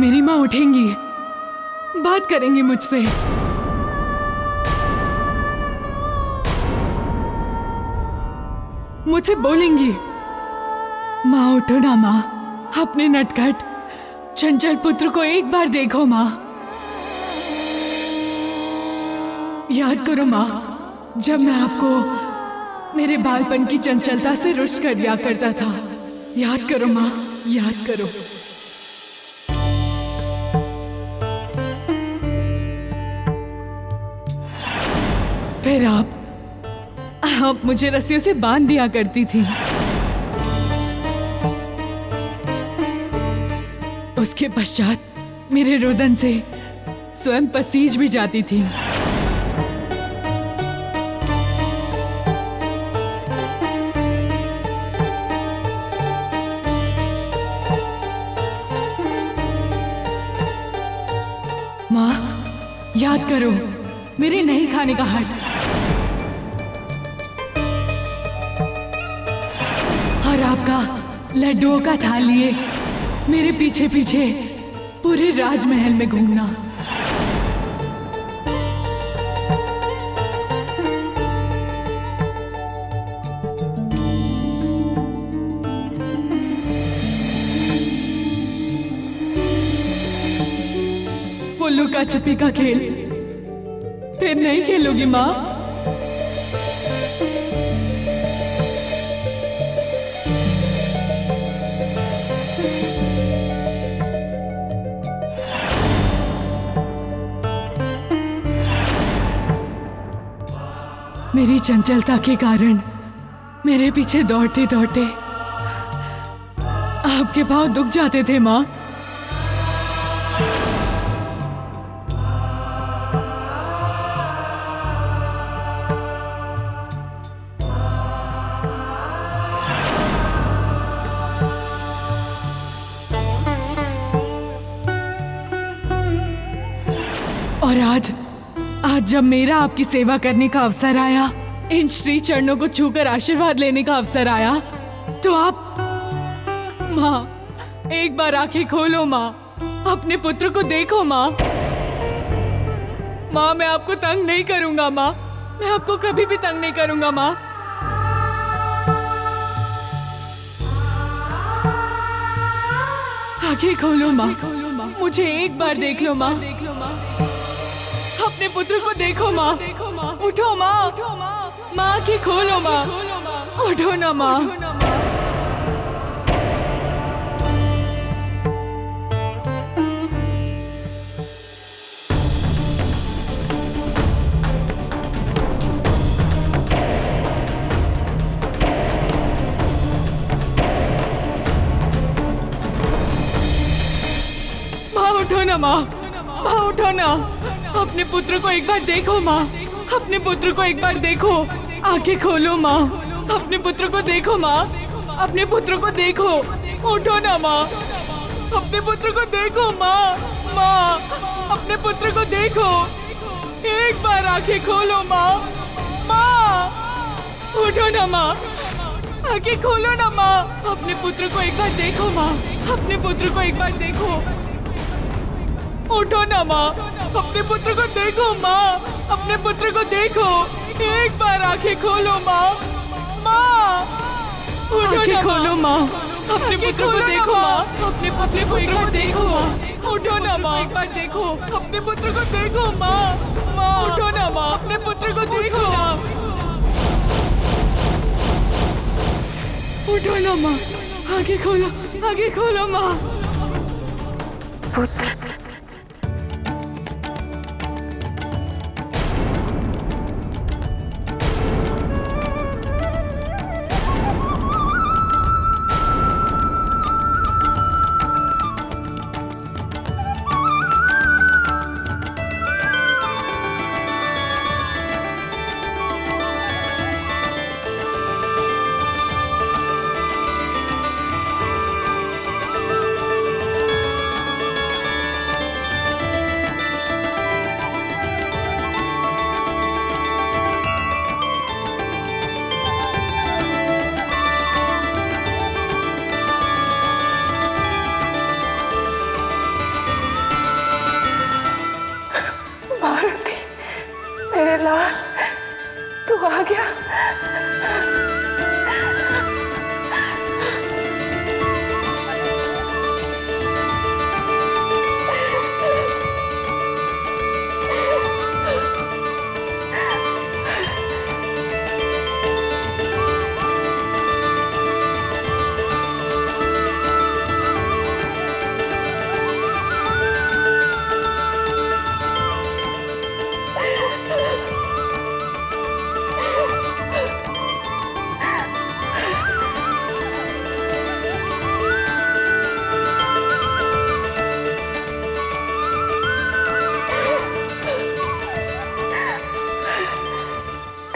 मेरी माँ उठेंगी, बात करेंगी मुझसे। मुझसे बोलेंगी, माँ उठो ना माँ, अपने नटखट चंचल पुत्र को एक बार देखो माँ। याद करो माँ, जब मैं आपको मेरे बालपन की चंचलता से रुष्ट कर दिया करता था। याद करो माँ, याद करो। फिर आप मुझे रस्सियों से बांध दिया करती थी। उसके पश्चात मेरे रुदन से स्वयं पसीज भी जाती थी। माँ, याद करो मेरे नहीं खाने का हट। और आपका लड्डुओं का थाल लिए मेरे पीछे पीछे पूरे राजमहल में घूमना। वो लुका छुपी का खेल फिर नहीं खेलोगी माँ? मेरी चंचलता के कारण मेरे पीछे दौड़ते दौड़ते आपके पांव दुख जाते थे माँ। और आज जब मेरा आपकी सेवा करने का अवसर आया, इन श्री चरणों को छूकर आशीर्वाद लेने का अवसर आया, तो आप माँ एक बार आंखें खोलो माँ, अपने पुत्र को देखो माँ। माँ मैं आपको तंग नहीं करूंगा माँ, मैं आपको कभी भी तंग नहीं करूंगा माँ। आंखें खोलो माँ, मुझे एक बार देख लो माँ। अपने पुत्र को देखो माँ, उठो माँ, माँ आंखें खोलो माँ, उठो ना माँ। माँ उठो ना माँ, माँ उठो ना, अपने पुत्र को एक बार देखो माँ, अपने पुत्र को एक बार देखो। आंखें खोलो माँ, अपने पुत्र को देखो माँ, अपने पुत्र को देखो। उठो ना माँ, अपने पुत्र को देखो माँ, माँ अपने पुत्र को देखो। एक बार आंखें खोलो माँ, माँ उठो ना माँ, आंखें खोलो ना माँ, अपने पुत्र को एक बार देखो माँ, अपने पुत्र को एक बार देखो। उठो ना माँ, अपने पुत्र को देखो माँ, अपने पुत्र को देखो। एक बार आंखें खोलो माँ, माँ उठो ना खोलो माँ, अपने पुत्र को देखो माँ, अपने पुत्र को एक बार देखो माँ। उठो ना माँ, एक बार देखो अपने पुत्र को देखो माँ, माँ उठो ना माँ, अपने पुत्र को देखो। उठो ना माँ, आंखें खोलो माँ। पुत्र तू आ गया।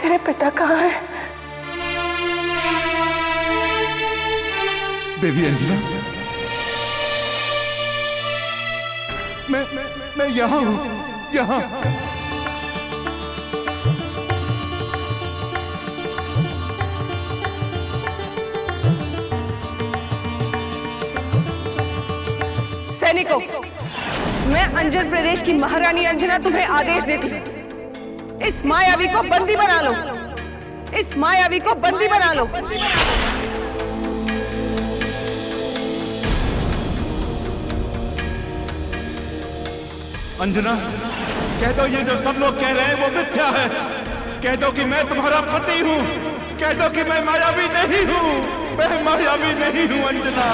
तेरे पिता कहाँ है? देवी अंजना, मैं यहाँ हूँ, यहाँ। सैनिकों, मैं अंजन प्रदेश की महारानी अंजना तुम्हें आदेश देती हूँ, इस मायावी को बंदी बना लो, इस मायावी को बंदी बना लो। अंजना, कह दो ये जो सब लोग कह रहे हैं वो मिथ्या है। कह दो कि मैं तुम्हारा पति हूँ। कह दो कि मैं मायावी नहीं हूँ। मैं मायावी नहीं हूँ अंजना।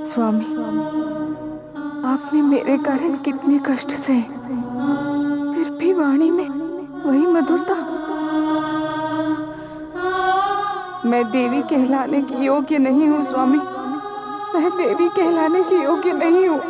स्वामी, आपने मेरे कारण कितने कष्ट सहे, फिर भी वाणी में वही मधुरता। मैं देवी कहलाने की योग्य नहीं हूँ स्वामी, मैं देवी कहलाने की योग्य नहीं हूँ।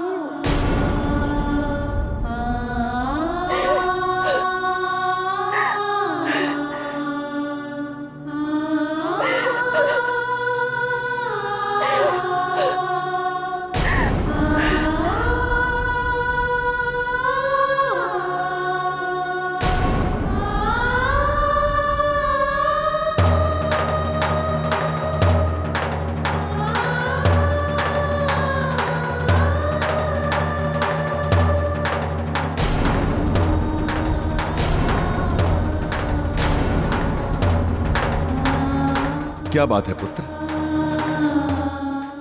क्या बात है पुत्र?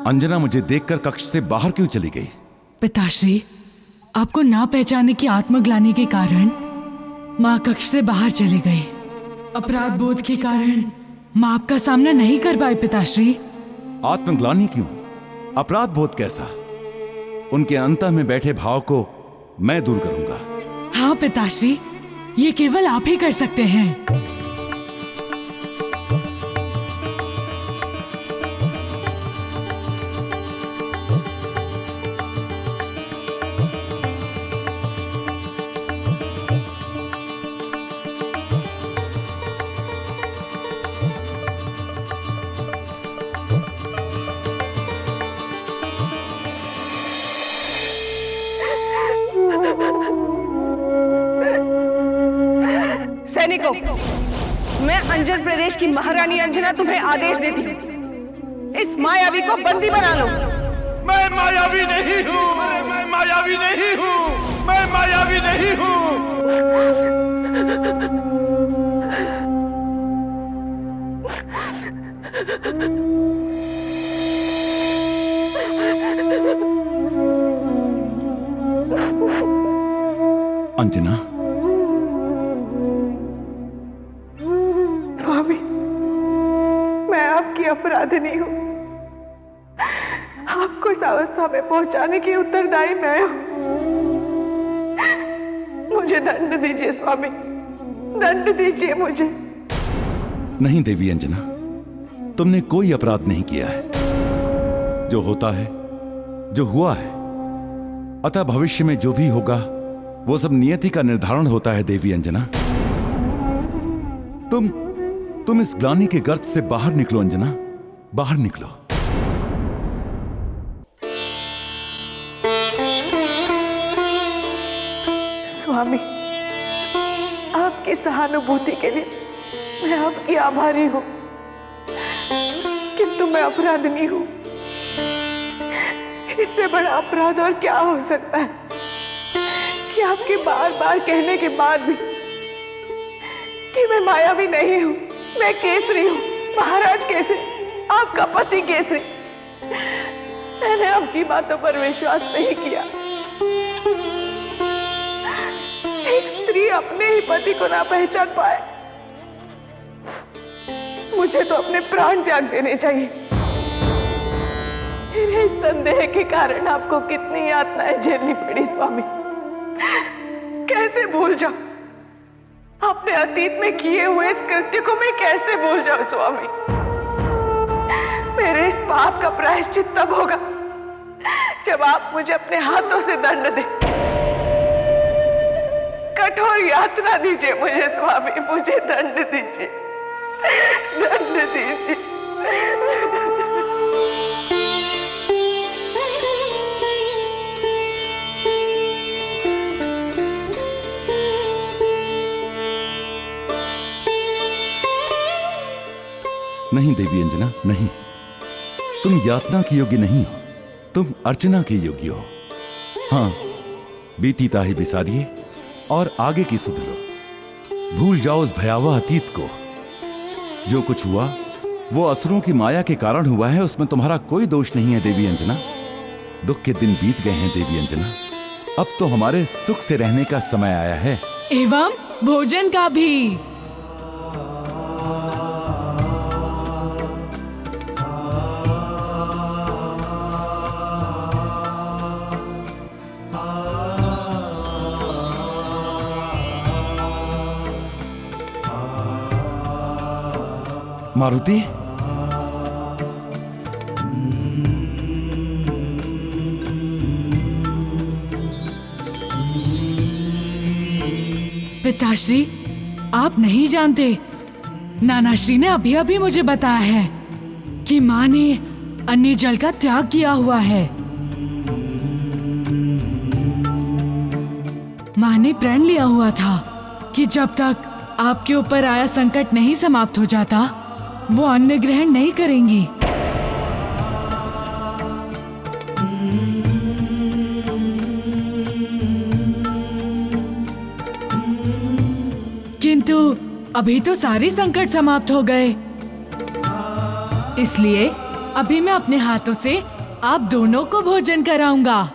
अंजना मुझे देखकर कक्ष से बाहर क्यों चली गई? पिताश्री, आपको ना पहचाने की आत्मग्लानि के कारण माँ कक्ष से बाहर चली गई। अपराध बोध के कारण माँ आपका सामना नहीं कर पाए पिताश्री। आत्मग्लानि क्यों? अपराध बोध कैसा? उनके अंतः में बैठे भाव को मैं दूर करूंगा। हाँ पिताश्री, ये केवल आप ही कर सकते हैं। सैनिकों, मैं अंजन प्रदेश की महारानी अंजना तुम्हें आदेश देती हूँ, इस मायावी को बंदी बना लो। मैं मायावी नहीं हूँ। मैं मायावी नहीं हूँ। मैं मायावी नहीं हूँ। अंजना, स्वामी, मैं आपकी अपराधिनी हूँ। आपको इस अवस्था में पहुंचाने की उत्तरदायी मैं हूँ। मुझे दंड दीजिए स्वामी, दंड दीजिए मुझे। नहीं देवी अंजना, तुमने कोई अपराध नहीं किया है। जो होता है, जो हुआ है, अतः भविष्य में जो भी होगा वो सब नियति का निर्धारण होता है। देवी अंजना, तुम इस ग्लानि के गर्त से बाहर निकलो। अंजना, बाहर निकलो। स्वामी, आपकी सहानुभूति के लिए मैं आपकी आभारी हूँ। किंतु मैं अपराधिनी हूं। इससे बड़ा अपराध और क्या हो सकता है कि आपके बार बार कहने के बाद भी कि मैं मायावी नहीं हूं, मैं केसरी हूं, महाराज केसरी, आपका पति केसरी। मैंने आपकी बातों पर विश्वास नहीं किया। एक स्त्री अपने ही पति को ना पहचान पाए, मुझे तो अपने प्राण त्याग देने चाहिए। मेरे इस संदेह के कारण आपको कितनी यातनाएं झेलनी पड़ी स्वामी। कैसे भूल जाऊं अपने अतीत में किए हुए इस कृत्य को, मैं कैसे भूल जाऊं स्वामी। मेरे इस पाप का प्रायश्चित तब होगा जब आप मुझे अपने हाथों से दंड दें। कठोर यातना दीजिए मुझे स्वामी, मुझे दंड दीजिए, दंड दीजिए। नहीं देवी अंजना, नहीं, तुम यातना की योग्य नहीं हो, तुम अर्चना के योग्य हो। हाँ, बीती ताही बिसारिए और आगे की सुधरो। भूल जाओ उस भयावह अतीत को। जो कुछ हुआ वो असुरों की माया के कारण हुआ है, उसमें तुम्हारा कोई दोष नहीं है देवी अंजना। दुख के दिन बीत गए हैं देवी अंजना, अब तो हमारे सुख से रहने का समय आया है। एवं भोजन का भी। मारुति, पिताश्री, आप नहीं जानते, नानाश्री ने अभी अभी मुझे बताया है कि माँ ने अन्य जल का त्याग किया हुआ है। माँ ने प्रण लिया हुआ था कि जब तक आपके ऊपर आया संकट नहीं समाप्त हो जाता, वो अन्न ग्रहण नहीं करेंगी। किंतु अभी तो सारे संकट समाप्त हो गए, इसलिए अभी मैं अपने हाथों से आप दोनों को भोजन कराऊंगा।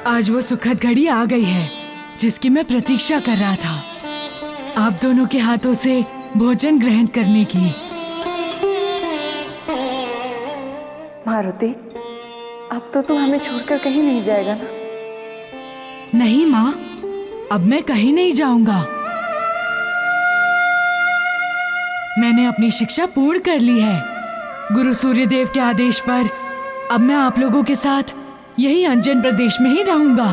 आज वो सुखद घड़ी आ गई है जिसकी मैं प्रतीक्षा कर रहा था, आप दोनों के हाथों से भोजन ग्रहण करने की। मारुति, अब तो तू हमें छोड़कर कहीं नहीं जाएगा ना? नहीं माँ, अब मैं कहीं नहीं जाऊंगा। मैंने अपनी शिक्षा पूर्ण कर ली है। गुरु सूर्यदेव के आदेश पर अब मैं आप लोगों के साथ यही अंजन प्रदेश में ही रहूंगा।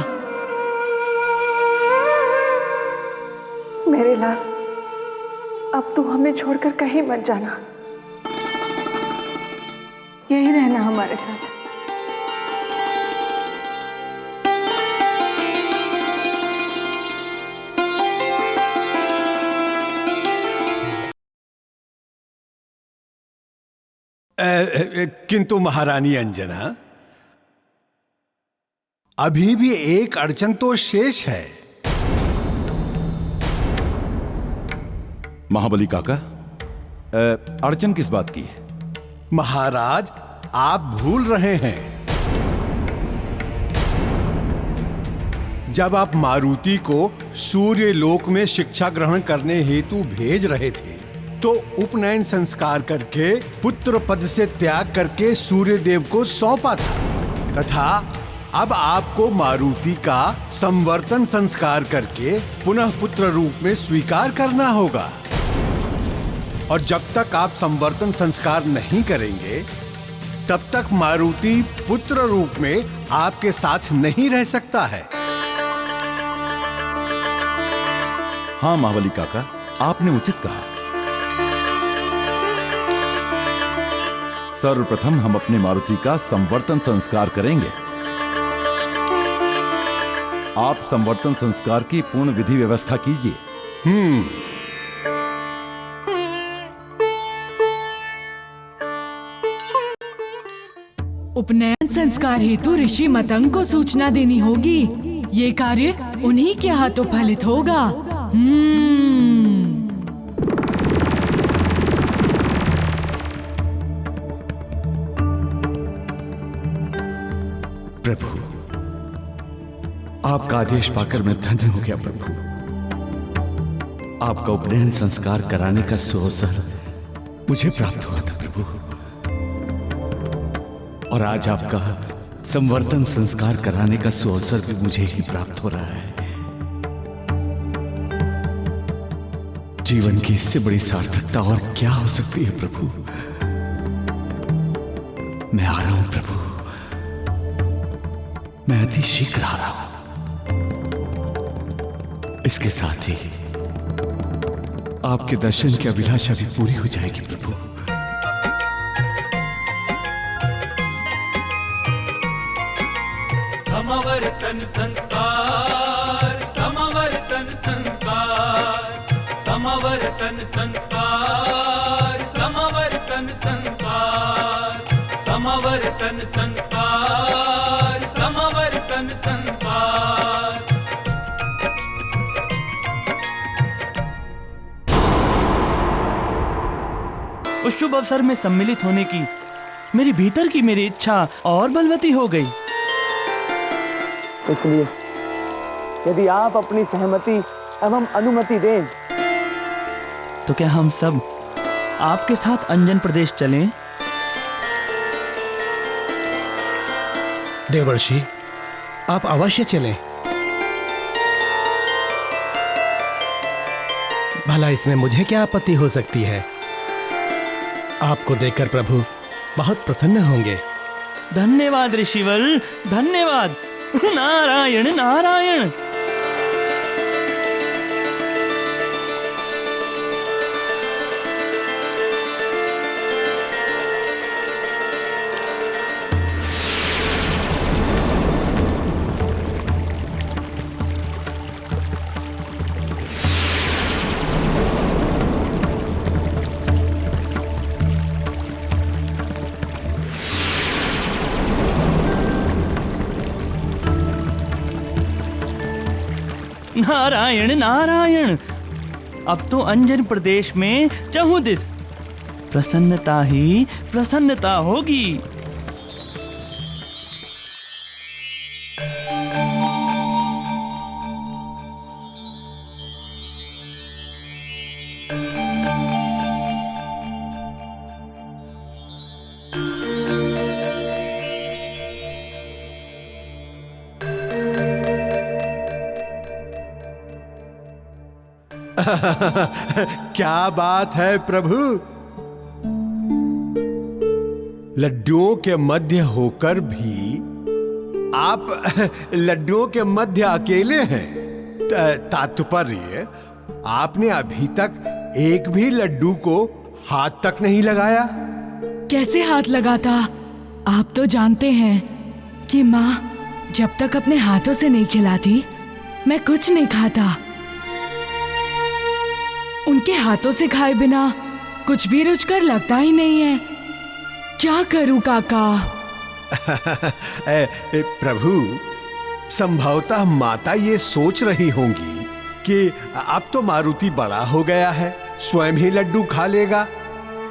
मेरे लाल, अब तू हमें छोड़कर कहीं मत जाना, यही रहना हमारे साथ। किंतु महारानी अंजना, अभी भी एक अड़चन तो शेष है। महाबली काका, अड़चन किस बात की है? महाराज, आप भूल रहे हैं, जब आप मारुति को सूर्य लोक में शिक्षा ग्रहण करने हेतु भेज रहे थे तो उपनयन संस्कार करके पुत्र पद से त्याग करके सूर्य देव को सौंपा था, तथा अब आपको मारुति का संवर्तन संस्कार करके पुनः पुत्र रूप में स्वीकार करना होगा। और जब तक आप संवर्तन संस्कार नहीं करेंगे तब तक मारुति पुत्र रूप में आपके साथ नहीं रह सकता है। हाँ महाबली काका, आपने उचित कहा। सर्वप्रथम हम अपने मारुति का संवर्तन संस्कार करेंगे। आप संवर्तन संस्कार की पूर्ण विधि व्यवस्था कीजिए। उपनयन संस्कार हेतु ऋषि मतंग को सूचना देनी होगी। ये कार्य उन्हीं के हाथों फलित होगा। प्रभु, आपका आदेश पाकर मैं धन्य हो गया। प्रभु, आपका उपनयन संस्कार कराने का सुअवसर मुझे प्राप्त हुआ था प्रभु, और आज आपका संवर्तन संस्कार कराने का सुअवसर भी मुझे ही प्राप्त हो रहा है। जीवन की इससे बड़ी सार्थकता और क्या हो सकती है प्रभु। मैं आ रहा हूं प्रभु, मैं अति शीघ्र आ रहा हूं। इसके साथ ही आपके दर्शन की अभिलाषा भी पूरी हो जाएगी प्रभु। समवर्तन संस्कार, समवर्तन संस्कार, समवर्तन संस्कार, समवर्तन संस्कार, समवर्तन संस्कार, समवर्तन संस्कार। उस शुभ अवसर में सम्मिलित होने की मेरी भीतर की मेरी इच्छा और बलवती हो गई। इसलिए यदि आप अपनी सहमति एवं अनुमति दें तो क्या हम सब आपके साथ अंजन प्रदेश चलें? देवर्षि, आप अवश्य चलें। भला इसमें मुझे क्या आपत्ति हो सकती है? आपको देखकर प्रभु बहुत प्रसन्न होंगे। धन्यवाद ऋषिवर, धन्यवाद। नारायण नारायण। नारायण नारायण। अब तो अंजन प्रदेश में चहुदिस प्रसन्नता ही प्रसन्नता होगी। क्या बात है प्रभु, लड्डुओं के मध्य होकर भी आप लड्डुओं के मध्य अकेले हैं। तात्पर्य, आपने अभी तक एक भी लड्डू को हाथ तक नहीं लगाया। कैसे हाथ लगाता? आप तो जानते हैं कि माँ जब तक अपने हाथों से नहीं खिलाती मैं कुछ नहीं खाता। उनके हाथों से खाए बिना कुछ भी रुचकर लगता ही नहीं है। क्या करूं काका? प्रभु, संभवतः माता ये सोच रही होंगी कि अब तो मारुति बड़ा हो गया है, स्वयं ही लड्डू खा लेगा,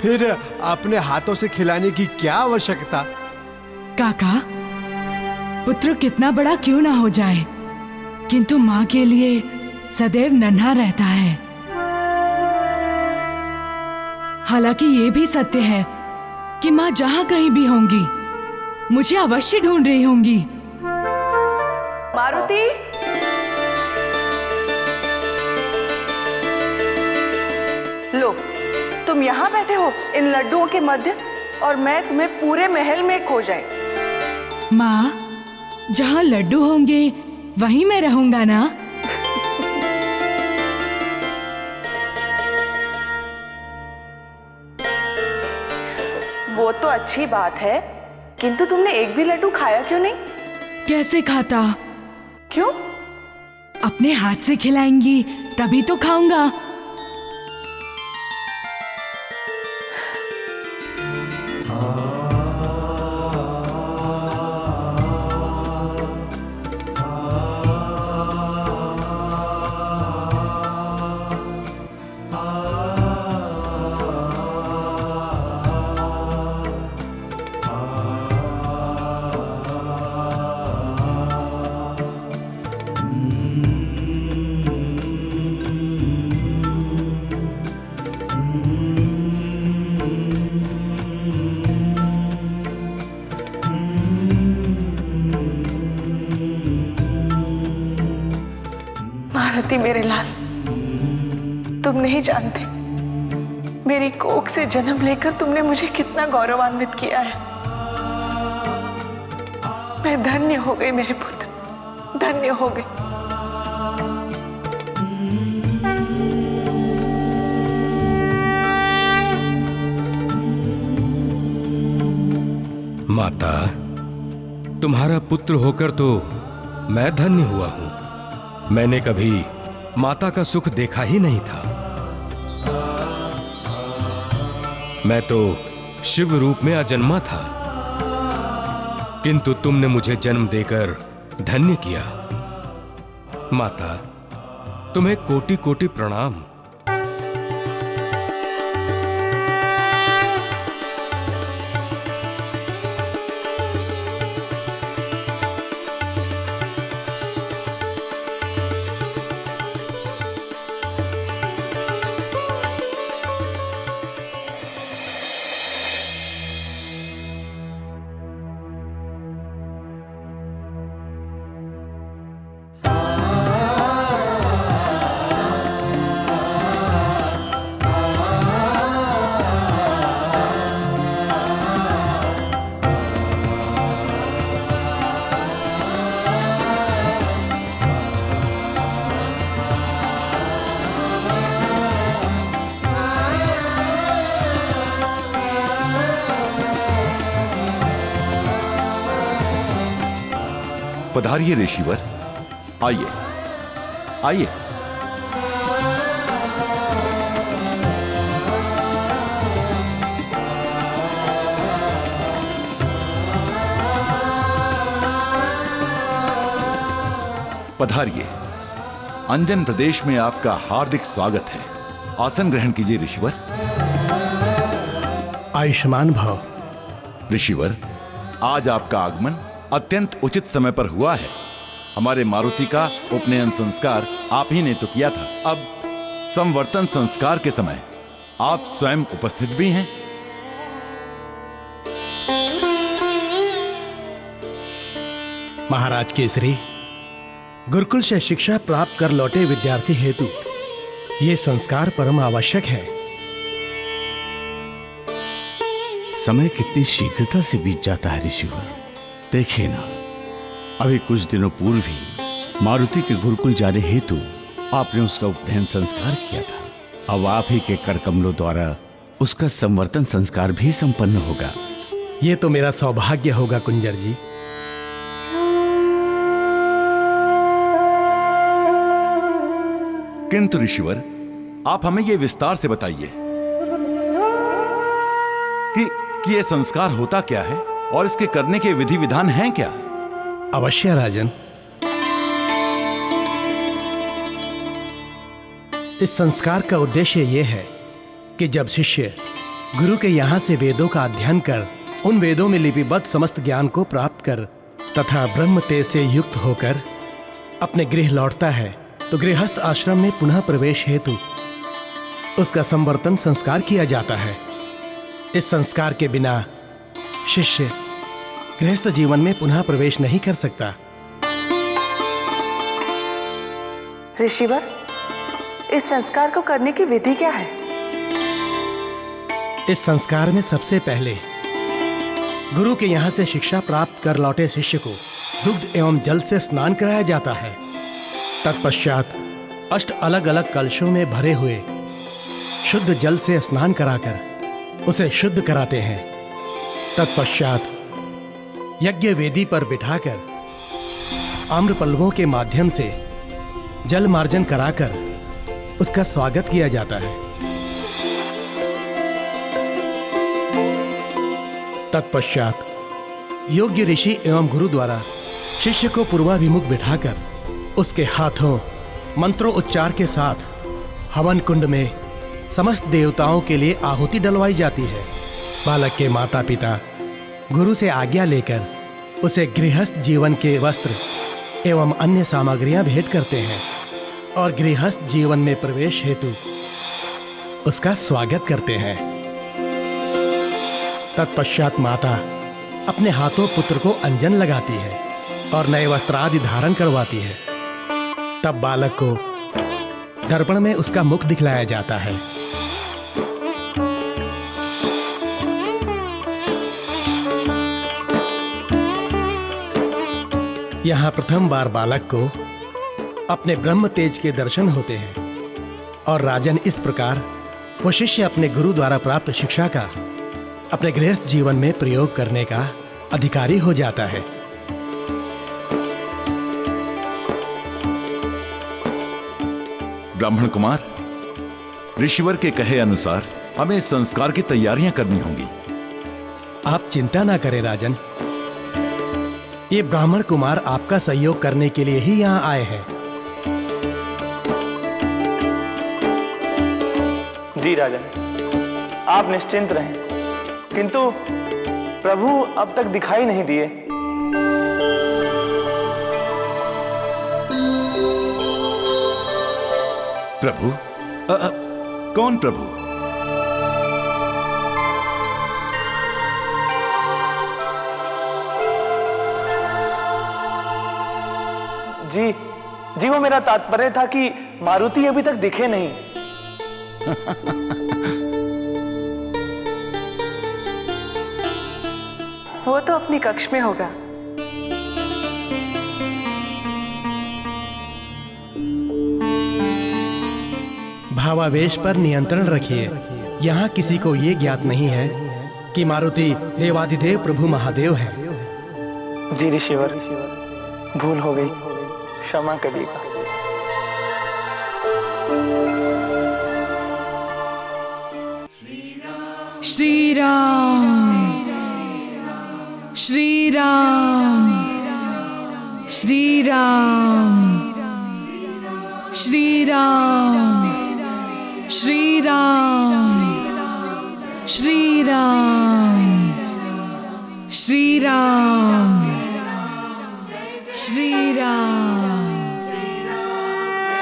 फिर अपने हाथों से खिलाने की क्या आवश्यकता। काका, पुत्र कितना बड़ा क्यों ना हो जाए, किंतु माँ के लिए सदैव नन्हा रहता है। हालांकि ये भी सत्य है कि माँ जहाँ कहीं भी होंगी मुझे अवश्य ढूंढ रही होंगी। मारुति, लो, तुम यहाँ बैठे हो इन लड्डुओं के मध्य और मैं तुम्हें पूरे महल में खो जाए। माँ, जहाँ लड्डू होंगे वहीं मैं रहूंगा ना। वो तो अच्छी बात है, किंतु तुमने एक भी लड्डू खाया क्यों नहीं? कैसे खाता? क्यों? अपने हाथ से खिलाएंगी तभी तो खाऊंगा। मारुति मेरे लाल, तुम नहीं जानते मेरी कोख से जन्म लेकर तुमने मुझे कितना गौरवान्वित किया है। मैं धन्य हो गई मेरे पुत्र, धन्य हो गई। माता, तुम्हारा पुत्र होकर तो मैं धन्य हुआ हूं। मैंने कभी माता का सुख देखा ही नहीं था। मैं तो शिव रूप में अजन्मा था, किंतु तुमने मुझे जन्म देकर धन्य किया। माता, तुम्हें कोटि कोटि प्रणाम। पधारिए ऋषिवर, आइए आइए। पधारिए। अंजन प्रदेश में आपका हार्दिक स्वागत है। आसन ग्रहण कीजिए ऋषिवर। आयुष्मान भव। ऋषिवर, आज आपका आगमन अत्यंत उचित समय पर हुआ है। हमारे मारुति का उपनयन संस्कार आप ही ने तो किया था। अब संवर्तन संस्कार के समय आप स्वयं उपस्थित भी हैं। महाराज केसरी, गुरुकुल से शिक्षा प्राप्त कर लौटे विद्यार्थी हेतु ये संस्कार परम आवश्यक है। समय कितनी शीघ्रता से बीत जाता है ऋषिवर। देखिए ना, अभी कुछ दिनों पूर्व ही मारुति के गुरुकुल जाने हेतु आपने उसका उपनयन संस्कार किया था। अब आप ही के कर कमलों द्वारा उसका संवर्तन संस्कार भी संपन्न होगा। ये तो मेरा सौभाग्य होगा कुंजर जी। किंतु ऋषिवर, आप हमें यह विस्तार से बताइए कि यह संस्कार होता क्या है और इसके करने के विधि विधान हैं क्या? अवश्य राजन। इस संस्कार का उद्देश्य यह है कि जब शिष्य गुरु के यहाँ से वेदों का अध्ययन कर उन वेदों में लिपिबद्ध समस्त ज्ञान को प्राप्त कर तथा ब्रह्म तेज से युक्त होकर अपने गृह लौटता है तो गृहस्थ आश्रम में पुनः प्रवेश हेतु उसका संवर्तन संस्कार किया जाता है। इस संस्कार के बिना शिष्य गृहस्थ जीवन में पुनः प्रवेश नहीं कर सकता। ऋषिवर, इस संस्कार को करने की विधि क्या है? इस संस्कार में सबसे पहले गुरु के यहाँ से शिक्षा प्राप्त कर लौटे शिष्य को दुग्ध एवं जल से स्नान कराया जाता है। तत्पश्चात 8 अलग अलग कलशों में भरे हुए शुद्ध जल से स्नान कराकर उसे शुद्ध कराते हैं। तत्पश्चात यज्ञ वेदी पर बिठाकर आम्र पल्लवों के माध्यम से जल मार्जन कराकर उसका स्वागत किया जाता है। तत्पश्चात योग्य ऋषि एवं गुरु द्वारा शिष्य को पूर्वाभिमुख बिठाकर उसके हाथों मंत्रोच्चार के साथ हवन कुंड में समस्त देवताओं के लिए आहुति डलवाई जाती है। बालक के माता पिता गुरु से आज्ञा लेकर उसे गृहस्थ जीवन के वस्त्र एवं अन्य सामग्रियां भेंट करते हैं और गृहस्थ जीवन में प्रवेश हेतु उसका स्वागत करते हैं। तत्पश्चात माता अपने हाथों पुत्र को अंजन लगाती है और नए वस्त्र आदि धारण करवाती है। तब बालक को दर्पण में उसका मुख दिखलाया जाता है। यहाँ प्रथम बार बालक को अपने ब्रह्म तेज के दर्शन होते हैं और राजन इस प्रकार वो शिष्य अपने गुरु द्वारा प्राप्त शिक्षा का अपने गृहस्थ जीवन में प्रयोग करने का अधिकारी हो जाता है। ब्राह्मण कुमार, ऋषिवर के कहे अनुसार हमें इस संस्कार की तैयारियां करनी होंगी। आप चिंता ना करें राजन, ये ब्राह्मण कुमार आपका सहयोग करने के लिए ही यहाँ आए हैं। जी राजन, आप निश्चिंत रहें, किंतु प्रभु अब तक दिखाई नहीं दिए। प्रभु? कौन प्रभु? जी वो मेरा तात्पर्य था कि मारुति अभी तक दिखे नहीं। वो तो अपनी कक्ष में होगा। भावावेश पर नियंत्रण रखिए। यहाँ किसी को ये ज्ञात नहीं है कि मारुति देवाधिदेव प्रभु महादेव हैं। जी ऋषिवर, भूल हो गई, क्षमा करिएगा। श्री राम, श्री राम, श्री राम, श्री राम, श्री राम, श्री राम, श्री राम, श्री राम,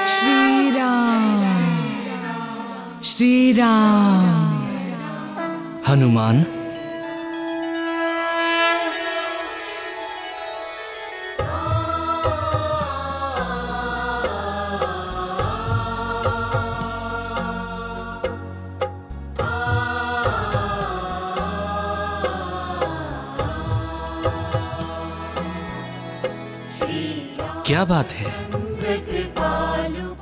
श्री राम, श्री राम। हनुमान, क्या बात है?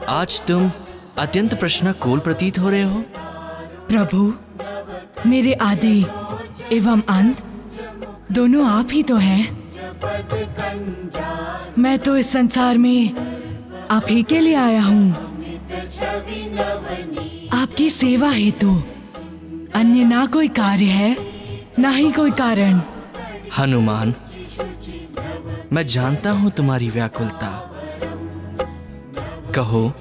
आज तुम अत्यंत प्रश्नाकुल प्रतीत हो रहे हो। प्रभु, मेरे आदि एवं अंत दोनों आप ही तो हैं। मैं तो इस संसार में आप ही के लिए आया हूँ, आपकी सेवा हेतु। अन्य ना कोई कार्य है, ना ही कोई कारण। हनुमान, मैं जानता हूं तुम्हारी व्याकुलता। कहो,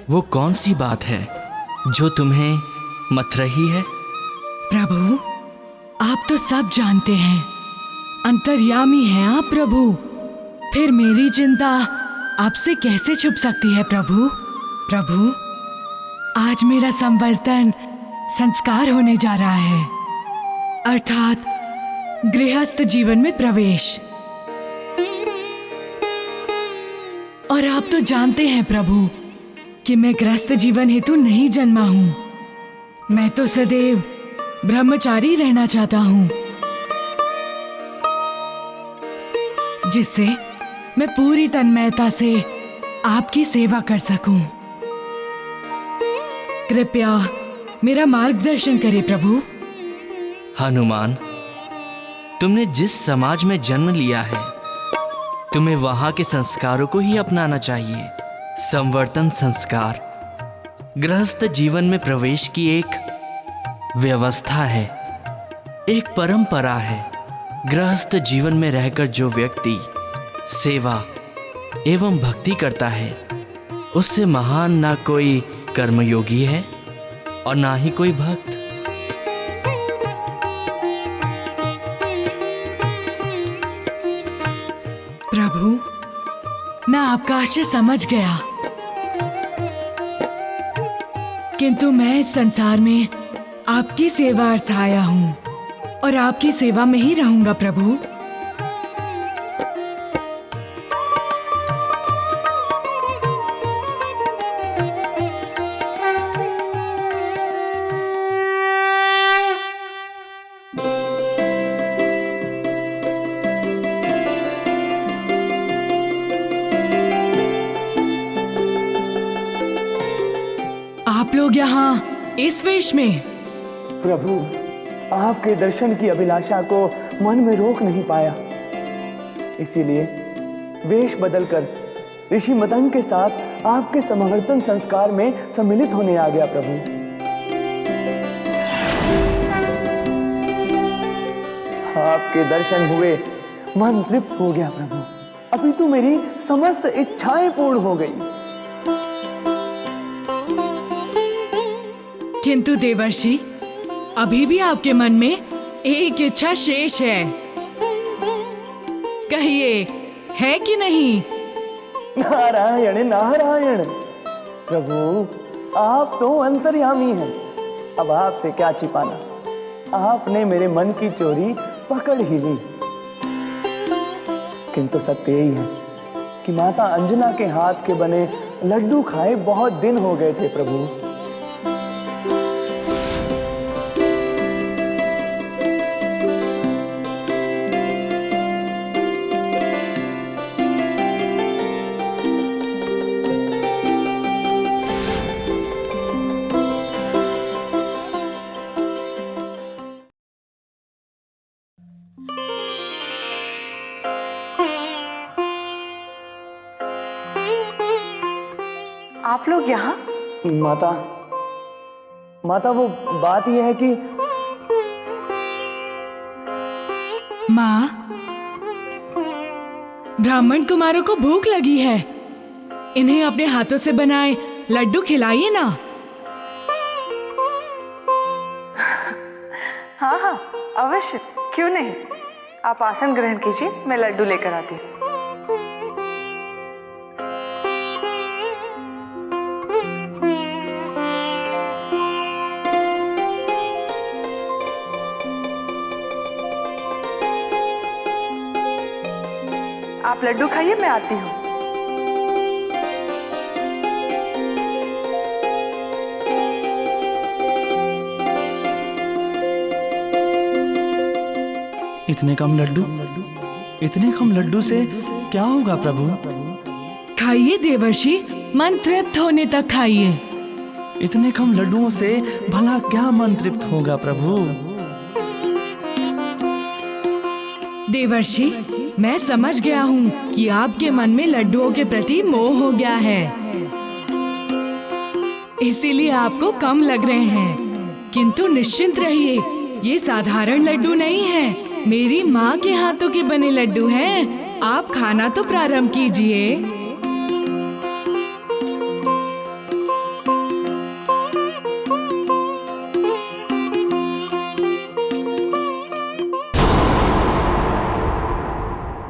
वो कौन सी बात है जो तुम्हें मथ रही है? प्रभु, आप तो सब जानते हैं, अंतर्यामी हैं आप प्रभु। फिर मेरी चिंता आपसे कैसे छुप सकती है प्रभु? प्रभु, आज मेरा संवर्तन संस्कार होने जा रहा है, अर्थात गृहस्थ जीवन में प्रवेश। और आप तो जानते हैं प्रभु कि मैं गृहस्थ जीवन हेतु नहीं जन्मा हूं। मैं तो सदैव ब्रह्मचारी रहना चाहता हूं, जिससे मैं पूरी तन्मयता से आपकी सेवा कर सकूं। कृपया मेरा मार्गदर्शन करें प्रभु। हनुमान, तुमने जिस समाज में जन्म लिया है, तुम्हें वहां के संस्कारों को ही अपनाना चाहिए। संवर्तन संस्कार गृहस्थ जीवन में प्रवेश की एक व्यवस्था है, एक परंपरा है। गृहस्थ जीवन में रहकर जो व्यक्ति सेवा एवं भक्ति करता है, उससे महान ना कोई कर्मयोगी है और ना ही कोई भक्त। प्रभु, मैं आपका आशय समझ गया, किंतु मैं इस संसार में आपकी सेवा अर्थ आया हूं और आपकी सेवा में ही रहूंगा प्रभु। आप लोग यहाँ इस वेश में? प्रभु, आपके दर्शन की अभिलाषा को मन में रोक नहीं पाया, इसीलिए वेश बदलकर ऋषि मतंग के साथ आपके समावर्तन संस्कार में सम्मिलित होने आ गया प्रभु। आपके दर्शन हुए मन तृप्त हो गया प्रभु। अभी तो मेरी समस्त इच्छाएं पूर्ण हो गई। किंतु देवर्षि, अभी भी आपके मन में एक इच्छा शेष है, कहिए है कि नहीं? नारायण नारायण, प्रभु आप तो अंतर्यामी हैं, अब आपसे क्या छिपाना। आपने मेरे मन की चोरी पकड़ ही ली। किंतु सत्य यही है कि माता अंजना के हाथ के बने लड्डू खाए बहुत दिन हो गए थे प्रभु। आप लोग यहाँ? माता वो बात यह है कि माँ, ब्राह्मण कुमारों को भूख लगी है, इन्हें अपने हाथों से बनाए लड्डू खिलाइए ना। हाँ हाँ अवश्य, क्यों नहीं। आप आसन ग्रहण कीजिए, मैं लड्डू लेकर आती हूँ। आप लड्डू खाइए, मैं आती हूँ। इतने कम लड्डू? इतने कम लड्डू से क्या होगा प्रभु? खाइए देवर्षि, मन तृप्त होने तक खाइए। इतने कम लड्डुओं से भला क्या मन तृप्त होगा प्रभु? देवर्षि, मैं समझ गया हूँ कि आपके मन में लड्डुओं के प्रति मोह हो गया है, इसीलिए आपको कम लग रहे हैं। किंतु निश्चिंत रहिए, ये साधारण लड्डू नहीं है, मेरी माँ के हाथों के बने लड्डू हैं। आप खाना तो प्रारंभ कीजिए।